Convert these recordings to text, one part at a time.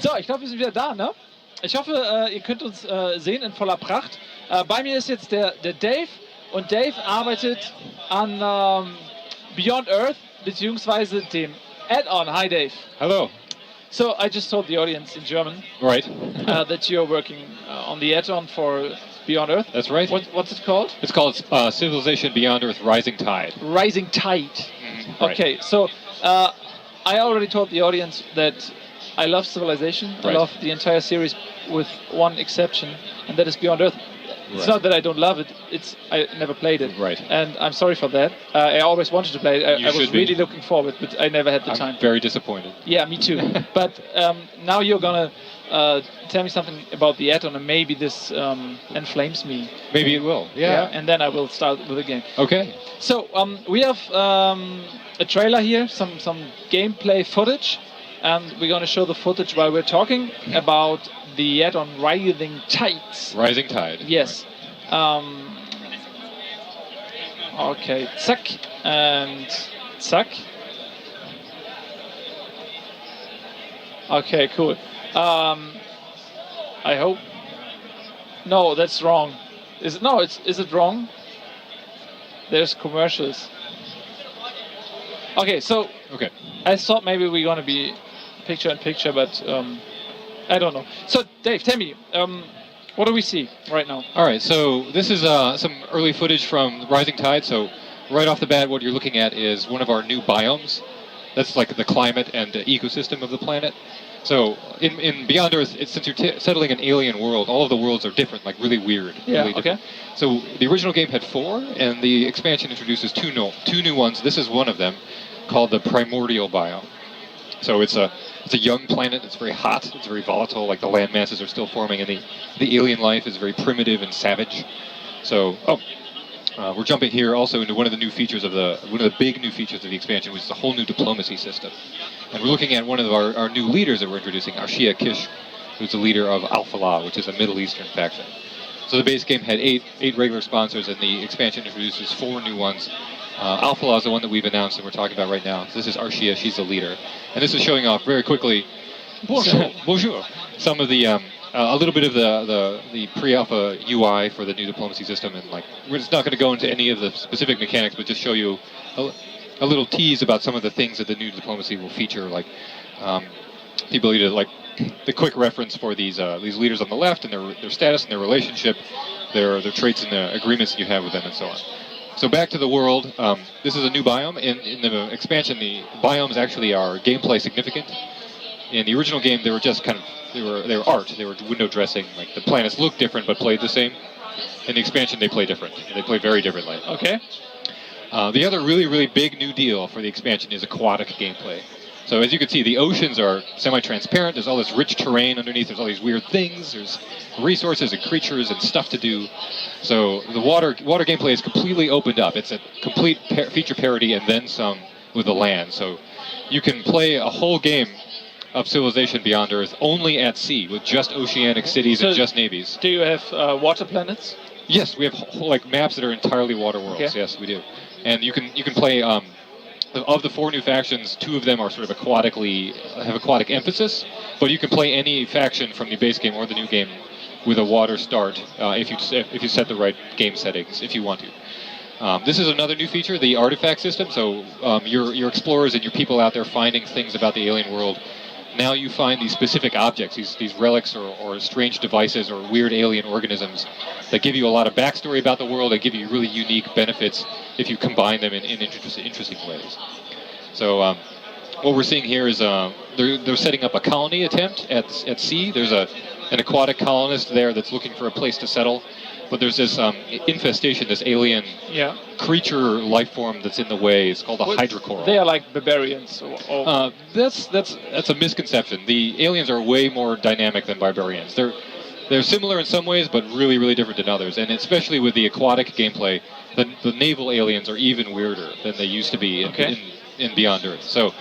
So, ich glaube, wir sind wieder da, ne? Ich hoffe, ihr könnt uns sehen in voller Pracht. Bei mir ist jetzt der Dave und Dave arbeitet an Beyond Earth, beziehungsweise dem Add-on. Hi, Dave. Hello. So, I just told the audience in German Right. that you're working on the add-on for Beyond Earth. That's right. What's it called? It's called Civilization Beyond Earth Rising Tide. Rising Tide. Right. Okay, so I already told the audience that I love Civilization. Right. I love the entire series with one exception, and that is Beyond Earth. It's not that I don't love it, it's I never played it. Right. And I'm sorry for that. I always wanted to play it. I was really looking forward, but I never had the time. I'm very disappointed. Yeah, me too. But now you're gonna tell me something about the add-on, and maybe this inflames me. Maybe it will. Yeah. And then I will start with the game. Okay. So we have a trailer here, some gameplay footage, and we're going to show the footage while we're talking about the add-on Rising Tides. Rising Tide. Yes. Okay, zack and zack. Okay, cool. I hope. No, that's wrong. Is it wrong? There's commercials. Okay, so Okay. I thought maybe we're gonna be picture in picture, but I don't know. So Dave, tell me, what do we see right now? All right. So this is some early footage from Rising Tide. So right off the bat, what you're looking at is one of our new biomes. That's like the climate and ecosystem of the planet. So in Beyond Earth, since you're settling an alien world, all of the worlds are different, like really weird. Yeah. Really Okay. different. So the original game had 4, and the expansion introduces two new ones. This is one of them, called the Primordial biome. So it's a young planet. It's very hot. It's very volatile. Like the land masses are still forming, and the alien life is very primitive and savage. So we're jumping here also into one of the big new features of the expansion, which is a whole new diplomacy system. And we're looking at one of our new leaders that we're introducing, Arshia Kish, who's the leader of Al-Falah, which is a Middle Eastern faction. So the base game had eight regular sponsors, and the expansion introduces 4 new ones. Al-Falah is the one that we've announced and we're talking about right now. So this is Arshia, she's the leader. And this is showing off very quickly bonjour, some of the a little bit of the pre-alpha UI for the new diplomacy system, and like we're just not going to go into any of the specific mechanics, but just show you a little tease about some of the things that the new diplomacy will feature, like the ability to like the quick reference for these leaders on the left and their status and their relationship, their traits and the agreements that you have with them, and so on. So back to the world. This is a new biome. In the expansion, the biomes actually are gameplay significant. In the original game, they were just kind of they were art. They were window dressing. Like the planets looked different but played the same. In the expansion, they play different. They play very differently. Okay. The other really big new deal for the expansion is aquatic gameplay. So as you can see, the oceans are semi-transparent. There's all this rich terrain underneath. There's all these weird things. There's resources and creatures and stuff to do. So the water gameplay is completely opened up. It's a complete feature parity and then some with the land. So you can play a whole game of Civilization Beyond Earth only at sea with just oceanic cities and just navies. Do you have water planets? Yes, we have like maps that are entirely water worlds. Okay. Yes, we do. And you can play. Of the 4 new factions, 2 of them are sort of have aquatic emphasis, but you can play any faction from the base game or the new game with a water start if you set the right game settings, if you want to. This is another new feature, the artifact system. So your explorers and your people out there finding things about the alien world. Now you find these specific objects, these relics or strange devices or weird alien organisms that give you a lot of backstory about the world, that give you really unique benefits if you combine them in interesting ways. So what we're seeing here is they're setting up a colony attempt at sea. There's an aquatic colonist there that's looking for a place to settle, but there's this infestation, this alien creature life form that's in the way. It's called a hydrocoral. They are like barbarians. That's a misconception. The aliens are way more dynamic than barbarians. They're similar in some ways, but really, really different in others. And especially with the aquatic gameplay, the naval aliens are even weirder than they used to be in Beyond Earth. So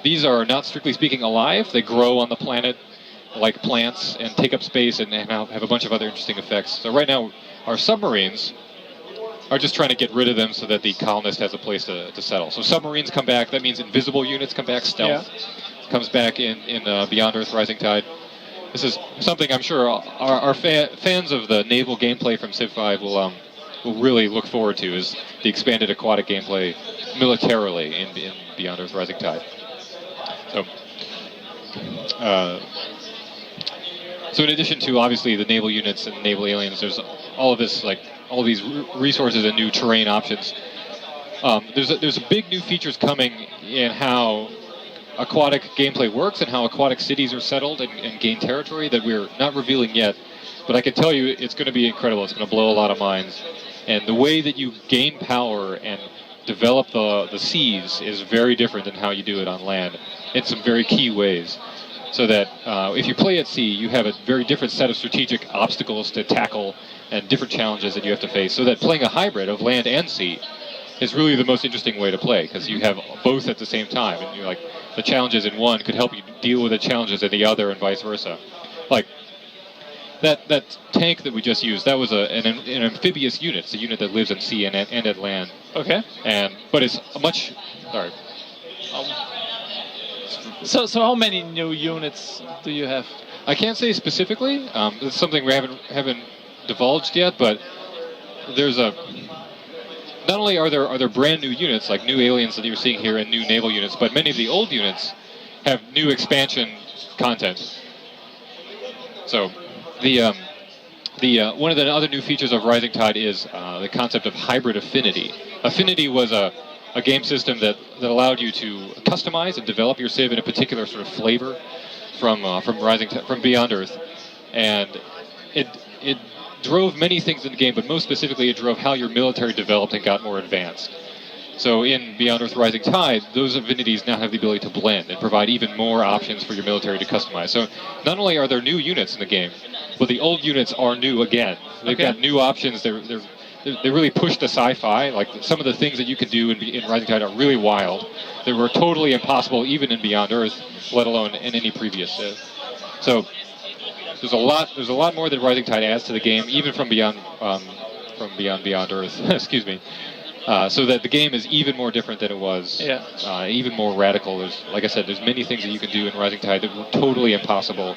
these are not strictly speaking alive. They grow on the planet like plants and take up space and have a bunch of other interesting effects. So right now, our submarines are just trying to get rid of them so that the colonist has a place to settle. So submarines come back. That means invisible units come back. Stealth comes back in Beyond Earth Rising Tide. This is something I'm sure our fans of the naval gameplay from Civ 5 will really look forward to, is the expanded aquatic gameplay militarily in Beyond Earth Rising Tide. So in addition to obviously the naval units and naval aliens, there's all of this, like all of these resources and new terrain options. There's big new features coming in how aquatic gameplay works and how aquatic cities are settled and gain territory that we're not revealing yet. But I can tell you it's going to be incredible. It's going to blow a lot of minds. And the way that you gain power and develop the seas is very different than how you do it on land in some very key ways. So that if you play at sea, you have a very different set of strategic obstacles to tackle and different challenges that you have to face. So that playing a hybrid of land and sea is really the most interesting way to play, because you have both at the same time. And you're like, the challenges in one could help you deal with the challenges in the other, and vice versa. Like that tank that we just used, that was an amphibious unit. It's a unit that lives at sea and at land. Okay. But it's a much... Sorry. So how many new units do you have? I can't say specifically. It's something we haven't divulged yet, but there's a... Not only are there brand new units, like new aliens that you're seeing here and new naval units, but many of the old units have new expansion content. So one of the other new features of Rising Tide is the concept of hybrid affinity. Affinity was a game system that allowed you to customize and develop your Civ in a particular sort of flavor from Beyond Earth, and it drove many things in the game, but most specifically it drove how your military developed and got more advanced. So in Beyond Earth Rising Tide, those affinities now have the ability to blend and provide even more options for your military to customize. So not only are there new units in the game, but the old units are new again. They've got new options. They really push the sci-fi. Like some of the things that you can do in Rising Tide are really wild. They were totally impossible even in Beyond Earth, let alone in any previous Civ. So there's a lot more that Rising Tide adds to the game, even from beyond Earth. Excuse me. So that the game is even more different than it was. Even more radical. Like I said, there's many things that you can do in Rising Tide that were totally impossible,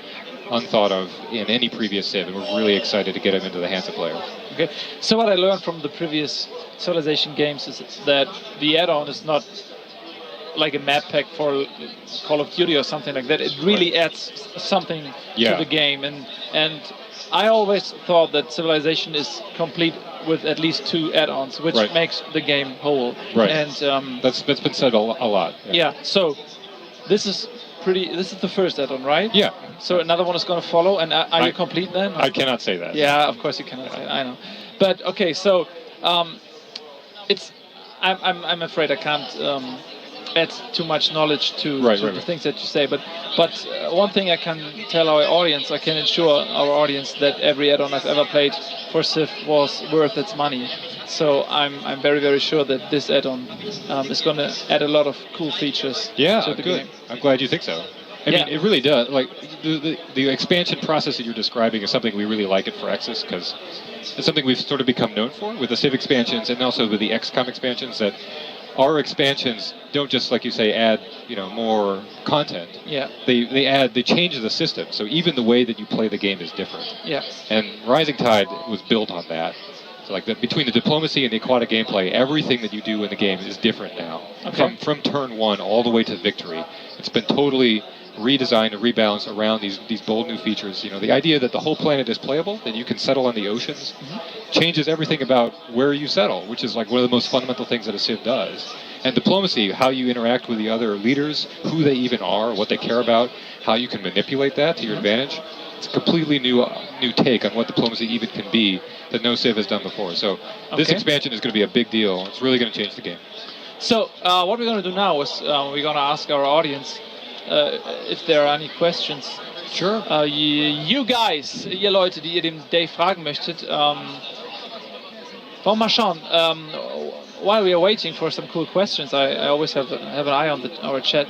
unthought of in any previous Civ, and we're really excited to get them into the hands of players. Okay. So what I learned from the previous Civilization games is that the add-on is not like a map pack for Call of Duty or something like that. It really adds something to the game, and I always thought that Civilization is complete with at least 2 add-ons, which makes the game whole. Right. And that's been said a lot. Yeah. So this is the first add-on, right? Yeah. So another one is going to follow, and are you complete then? I cannot say that. Yeah, of course you cannot say that. I know. But okay, so I'm afraid I can't add too much knowledge to the things that you say. But one thing I can tell our audience, I can assure our audience that every add-on I've ever played for Civ was worth its money. So I'm very, very sure that this add-on is going to add a lot of cool features to the game. I'm glad you think so. I mean, it really does. Like the expansion process that you're describing is something we really like at Firaxis, because it's something we've sort of become known for with the Civ expansions and also with the XCOM expansions, that our expansions don't just, like you say, add more content. Yeah. They change the system. So even the way that you play the game is different. Yeah. And Rising Tide was built on that. So like between the diplomacy and the aquatic gameplay, everything that you do in the game is different now. Okay. From turn 1 all the way to victory. It's been totally redesigned and rebalanced around these bold new features. The idea that the whole planet is playable, that you can settle on the oceans, changes everything about where you settle, which is like one of the most fundamental things that a Civ does. And diplomacy, how you interact with the other leaders, who they even are, what they care about, how you can manipulate that to your advantage. It's a completely new take on what diplomacy even can be that no Civ has done before. So this expansion is going to be a big deal. It's really going to change the game. So what we're going to do now is we're going to ask our audience if there are any questions. Sure. You guys, ihr Leute, die ihr dem Dave fragen möchtet, wollen wir mal schauen. While we are waiting for some cool questions, I always have an eye on our chat.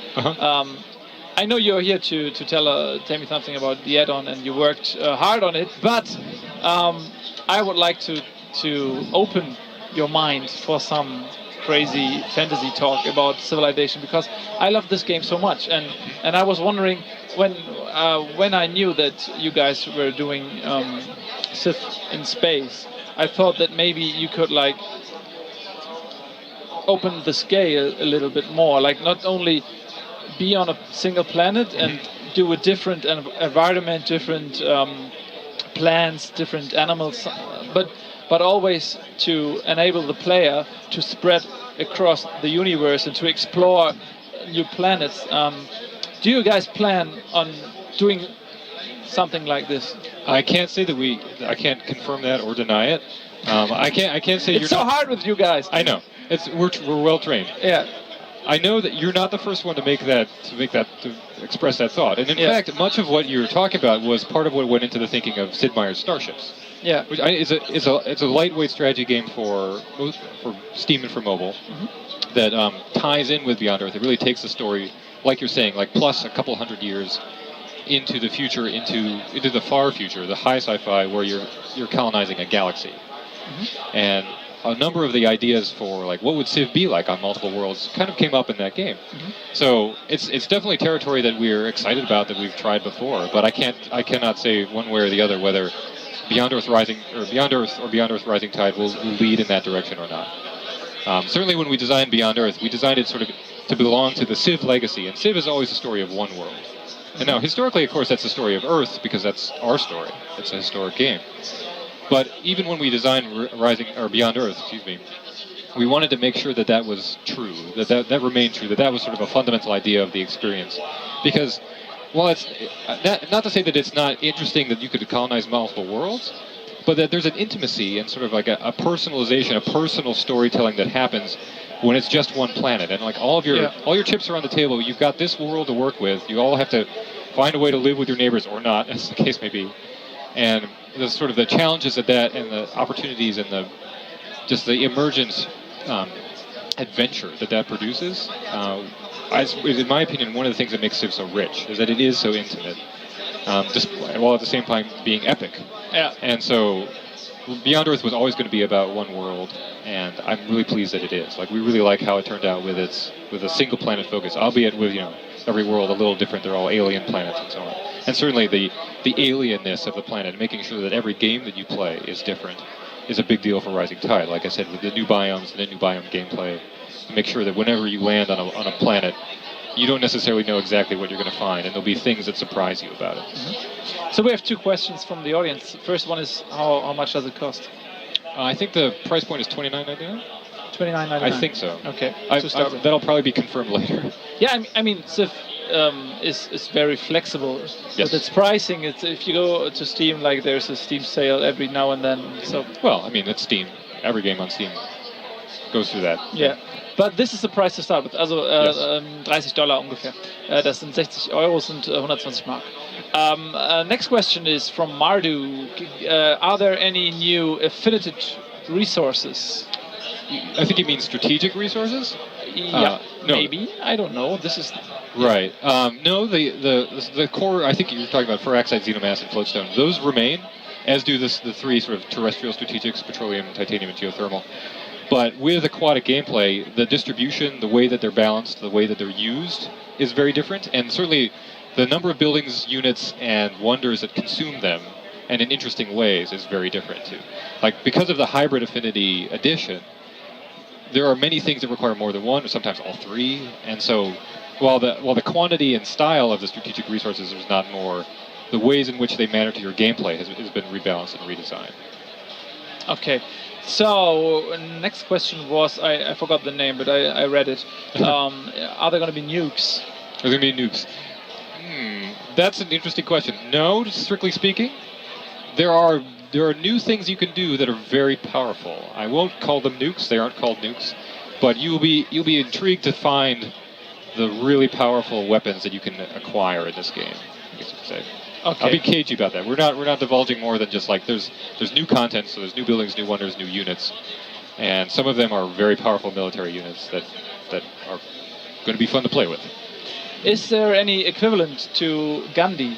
I know you're here to tell me something about the add-on, and you worked hard on it. But I would like to open your mind for some crazy fantasy talk about civilization, because I love this game so much, and I was wondering when I knew that you guys were doing Civ in space, I thought that maybe you could like open the scale a little bit more, like not only be on a single planet and do a different environment, different plants, different animals, but always to enable the player to spread across the universe and to explore new planets. Do you guys plan on doing something like this? I can't say that I can't confirm that or deny it. I can't say it's so hard with you guys. I know. We're well trained. Yeah. I know that you're not the first one to express that thought. And in fact, much of what you were talking about was part of what went into the thinking of Sid Meier's Starships. Yeah. Which it's a lightweight strategy game for Steam and for mobile that ties in with Beyond Earth. It really takes the story, like you're saying, like plus a couple hundred years into the future, into the far future, the high sci-fi, where you're colonizing a galaxy. And a number of the ideas for like what would Civ be like on multiple worlds kind of came up in that game. So it's definitely territory that we're excited about, that we've tried before. But I cannot say one way or the other whether Beyond Earth Beyond Earth Rising Tide will lead in that direction or not. Certainly, when we designed Beyond Earth, we designed it sort of to belong to the Civ legacy, and Civ is always the story of one world. And now, historically, of course, that's the story of Earth because that's our story. It's a historic game. But even when we designed Beyond Earth, we wanted to make sure that was true, that remained true, that was sort of a fundamental idea of the experience. Because, well, it's not to say that it's not interesting that you could colonize multiple worlds, but that there's an intimacy and sort of like a personalization, a personal storytelling that happens when it's just one planet. And like all your chips are on the table. You've got this world to work with. You all have to find a way to live with your neighbors or not, as the case may be. And the sort of the challenges of that, and the opportunities, and the emergent adventure that produces, is, in my opinion, one of the things that makes Civ so rich, is that it is so intimate, while at the same time being epic. Yeah. And so Beyond Earth was always going to be about one world, and I'm really pleased that it is. Like, we really like how it turned out with a single planet focus, albeit with every world a little different. They're all alien planets and so on. And certainly the alienness of the planet, making sure that every game that you play is different, is a big deal for Rising Tide. Like I said, with the new biomes and the new biome gameplay, to make sure that whenever you land on a planet, you don't necessarily know exactly what you're going to find, and there'll be things that surprise you about it. So we have two questions from the audience. The first one is, how much does it cost? I think the price point is $29.99. $29.99. I think so. Okay. That'll probably be confirmed later. Yeah, I mean, Civ is very flexible with its pricing. If you go to Steam, like there's a Steam sale every now and then. So. Well, I mean, it's Steam. Every game on Steam goes through that. Yeah. But this is the price to start with. Also $30 ungefähr. Das sind 60 Euro, sind 120 Mark. Next question is from Mardu. Are there any new Affinity resources? I think you mean strategic resources? Yeah, no. Maybe. I don't know. This is... Right. No, the core, I think you're talking about Firaxite, Xenomass, and Floatstone. Those remain, as do the three sort of terrestrial strategics, petroleum, titanium, and geothermal. But with aquatic gameplay, the distribution, the way that they're balanced, the way that they're used is very different. And certainly the number of buildings, units, and wonders that consume them, and in interesting ways, is very different too. Like, because of the hybrid Affinity edition, there are many things that require more than one, or sometimes all three. And so while the quantity and style of the strategic resources is not more, the ways in which they matter to your gameplay has been rebalanced and redesigned. Okay, So, next question was, I forgot the name, but I read it. Are there going to be nukes? Are there going to be nukes? That's an interesting question. No, strictly speaking. There are new things you can do that are very powerful. I won't call them nukes. They aren't called nukes. But you'll be intrigued to find the really powerful weapons that you can acquire in this game, I guess you could say. Okay. I'll be cagey about that. We're not divulging more than just like there's new content, so there's new buildings, new wonders, new units, and some of them are very powerful military units that are going to be fun to play with. Is there any equivalent to Gandhi?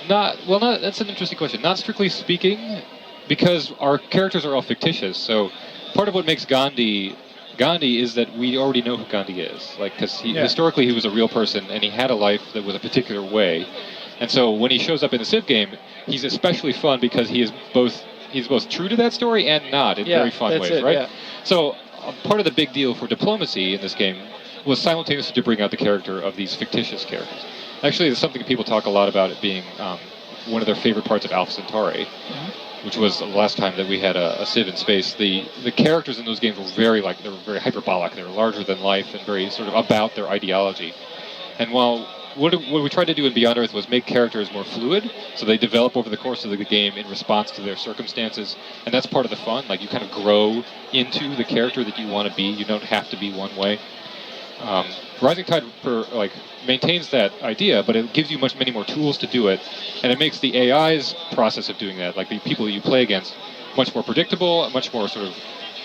That's an interesting question. Not strictly speaking, because our characters are all fictitious. So part of what makes Gandhi is that we already know who Gandhi is. Like, because historically he was a real person and he had a life that was a particular way. And so when he shows up in the Civ game, he's especially fun because he's both true to that story and not in very fun ways, right? Yeah. So part of the big deal for diplomacy in this game was simultaneously to bring out the character of these fictitious characters. Actually, it's something people talk a lot about it being one of their favorite parts of Alpha Centauri, which was the last time that we had a Civ in space. The characters in those games were they were very hyperbolic. They were larger than life and very sort of about their ideology. And while what we tried to do in Beyond Earth was make characters more fluid, so they develop over the course of the game in response to their circumstances, and that's part of the fun. Like, you kind of grow into the character that you want to be. You don't have to be one way. Rising Tide maintains that idea, but it gives you many more tools to do it, and it makes the AI's process of doing that, like the people that you play against, much more predictable, much more sort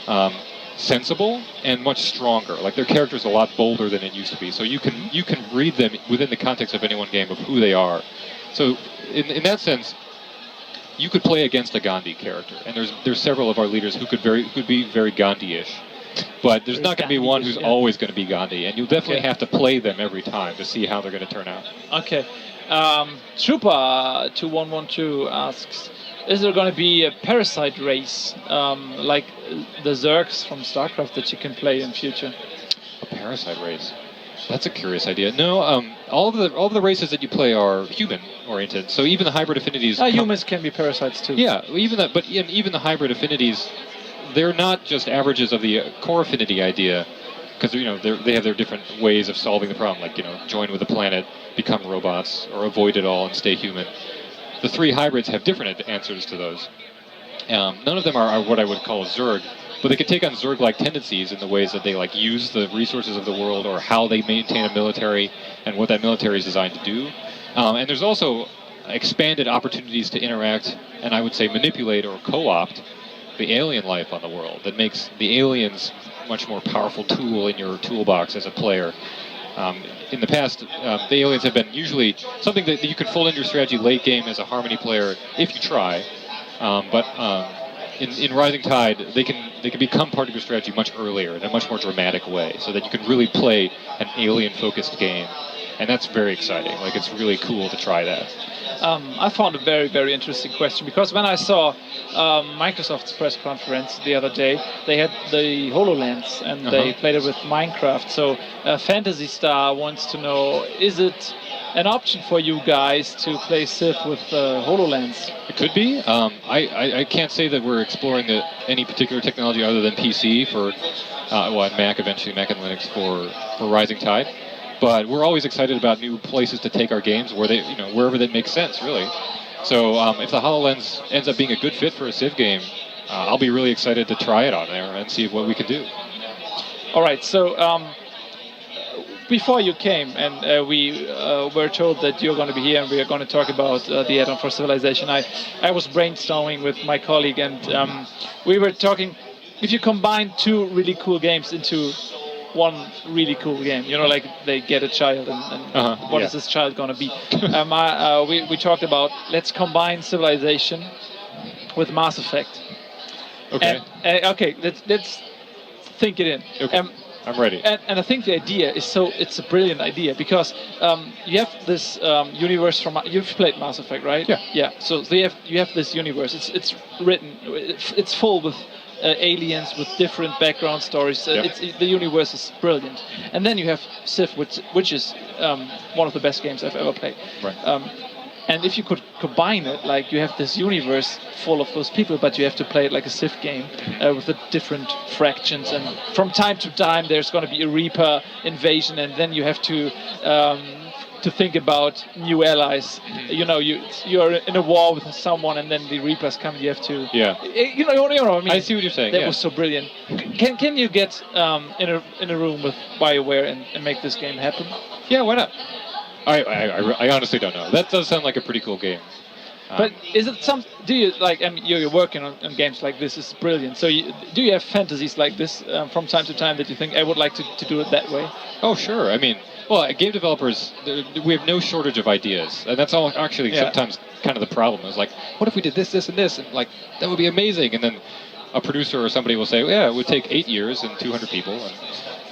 of sensible, and much stronger. Like, their character's a lot bolder than it used to be, so you can read them within the context of any one game of who they are. So in that sense, you could play against a Gandhi character, and there's several of our leaders who could be very Gandhi-ish. But there's not going to be one who's always going to be Gandhi, and you'll definitely have to play them every time to see how they're going to turn out. Okay. Trooper 2112 asks, is there going to be a parasite race like the Zergs from StarCraft that you can play in future? A parasite race? That's a curious idea. No, all of the races that you play are human-oriented. So even the hybrid affinities. Humans can be parasites too. Yeah, even the hybrid affinities, they're not just averages of the core affinity idea, because they have their different ways of solving the problem, like join with a planet, become robots, or avoid it all and stay human. The three hybrids have different answers to those. None of them are what I would call a Zerg, but they can take on Zerg-like tendencies in the ways that they use the resources of the world, or how they maintain a military and what that military is designed to do. And there's also expanded opportunities to interact and I would say manipulate or co-opt the alien life on the world that makes the aliens much more powerful tool in your toolbox as a player. In the past, the aliens have been usually something that you can fold into your strategy late game as a Harmony player if you try. But in Rising Tide, they can become part of your strategy much earlier in a much more dramatic way, so that you can really play an alien-focused game. And that's very exciting. Like, it's really cool to try that. I found a very, very interesting question, because when I saw Microsoft's press conference the other day, they had the HoloLens and they played it with Minecraft. So Fantasy Star wants to know, is it an option for you guys to play Civ with HoloLens? It could be. I can't say that we're exploring any particular technology other than PC for, and Mac eventually, Mac and Linux for Rising Tide. But we're always excited about new places to take our games, wherever that makes sense, really. So if the HoloLens ends up being a good fit for a Civ game, I'll be really excited to try it on there and see what we can do. All right, so before you came, and we were told that you're going to be here and we are going to talk about the add-on for Civilization, I was brainstorming with my colleague, and we were talking, if you combine two really cool games into one really cool game, like they get a child, and what is this child going to be? We talked about, let's combine Civilization with Mass Effect. Okay. Okay, let's think it in. Okay. I'm ready. And I think the idea it's a brilliant idea, because you have this universe from, you've played Mass Effect, right? Yeah. Yeah. So you have this universe. It's written. It's full with aliens with different background stories. The universe is brilliant. And then you have Civ, which is one of the best games I've ever played. Right. And if you could combine it, like you have this universe full of those people, but you have to play it like a Civ game with the different fractions. And from time to time, there's going to be a Reaper invasion, and then you have to think about new allies. You know, you're in a war with someone, and then the Reapers come. You have to. Yeah. You know what I mean. I see what you're saying. That was so brilliant. Can you get in a room with BioWare and make this game happen? Yeah, why not? I honestly don't know. That does sound like a pretty cool game. But is it do you like? I mean, you're working on games like this. Is brilliant. So do you have fantasies like this from time to time that you think I would like to do it that way? Oh, sure. I mean, well, game developers, we have no shortage of ideas, and that's all actually sometimes kind of the problem. Is like, what if we did this, this, and this, and like that would be amazing, and then a producer or somebody will say, well, yeah, it would take 8 years and 200 people, and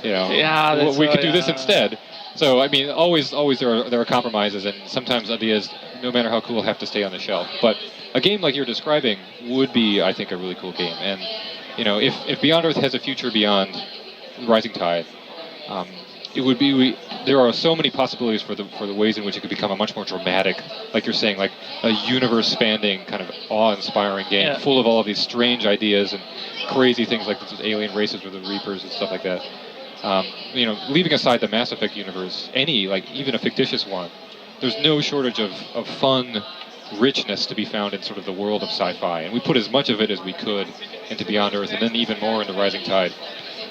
you know, we could do this instead. So I mean, always there are compromises, and sometimes ideas, no matter how cool, have to stay on the shelf. But a game like you're describing would be, I think, a really cool game. And you know, if Beyond Earth has a future beyond Rising Tide, it would be. There are so many possibilities for the ways in which it could become a much more dramatic, like you're saying, like a universe-spanning, kind of awe-inspiring game, full of all of these strange ideas and crazy things like this alien races with the Reapers and stuff like that. You know, leaving aside the Mass Effect universe, even a fictitious one, there's no shortage of fun richness to be found in sort of the world of sci-fi, and we put as much of it as we could into Beyond Earth, and then even more into Rising Tide.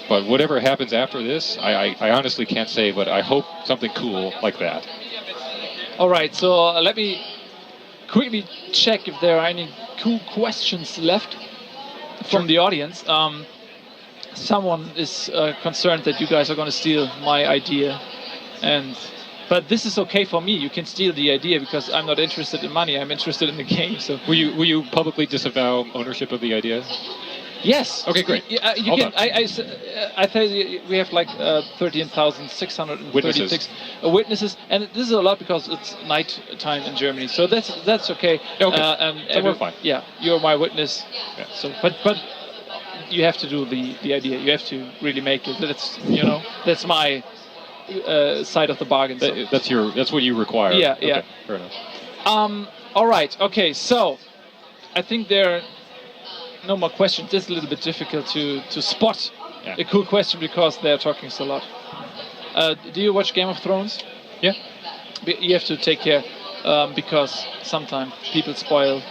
But whatever happens after this, I honestly can't say, but I hope something cool like that. All right, so let me quickly check if there are any cool questions left from the audience. Someone is concerned that you guys are going to steal my idea, but this is okay for me. You can steal the idea because I'm not interested in money. I'm interested in the game. So will you publicly disavow ownership of the idea? Yes. Okay, great. You can. I tell you, we have like 13,636 witnesses, and this is a lot because it's night time in Germany. So that's okay. Okay. So we're fine. Yeah, you're my witness. Yeah. So, but you have to do the idea. You have to really make it. That's my side of the bargain. So. That's what you require. Yeah. Okay, Yeah. fair enough. All right. Okay. So, I think there are no more questions. It's a little bit difficult to spot a cool question because they're talking so lot. Do you watch Game of Thrones? Yeah. You have to take care because sometimes people spoil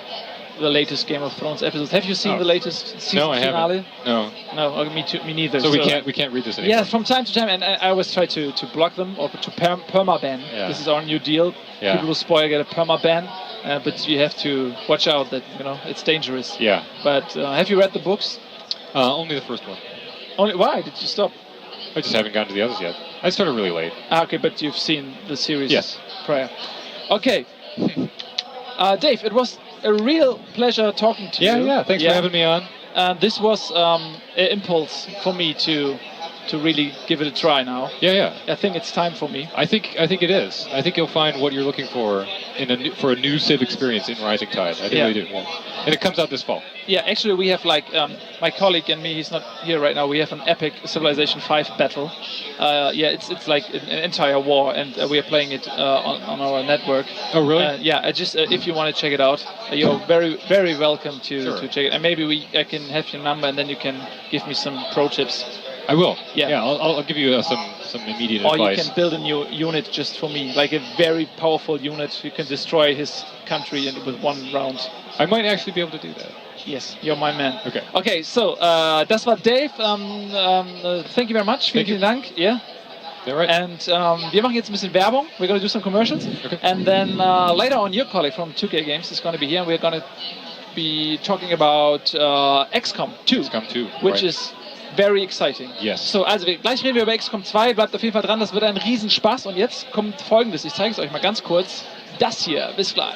the latest Game of Thrones episodes. Have you seen the latest season finale? No. No, me neither. So we can't read this anymore. Yeah, from time to time, and I always try to block them or to permaban. Yeah. This is our new deal. Yeah. People who spoil get a permaban, but you have to watch out that it's dangerous. Yeah. But have you read the books? Only the first one. Only why did you stop? I just haven't gotten to the others yet. I started really late. Okay, but you've seen the series prior. Okay. Dave, it was a real pleasure talking to you. Yeah, thanks for having me on. This was an impulse for me to really give it a try now. Yeah. I think it's time for me. I think it is. I think you'll find what you're looking for for a new Civ experience in Rising Tide. I really do. Yeah. And it comes out this fall. Yeah, actually we have my colleague and me, he's not here right now, we have an epic Civilization 5 battle. It's like an entire war, and we are playing it on our network. Oh, really? If you want to check it out, you're very, very welcome to check it. And maybe I can have your number, and then you can give me some pro tips. I will. Yeah. I'll give you some immediate advice. Or you can build a new unit just for me, like a very powerful unit who can destroy his country with one round. I might actually be able to do that. Yes, you're my man. Okay. Okay, so das war Dave. Thank you very much. Vielen Dank. Yeah. Yeah, right. And wir machen jetzt ein bisschen Werbung. We're going to do some commercials. Okay. And then later on, your colleague from 2K Games is going to be here, and we're going to be talking about XCOM 2. XCOM 2. Which is very exciting. Yes. So, also gleich reden wir über XCOM 2. Bleibt auf jeden Fall dran, das wird ein Riesenspaß. Und jetzt kommt Folgendes. Ich zeige es euch mal ganz kurz. Das hier. Bis gleich.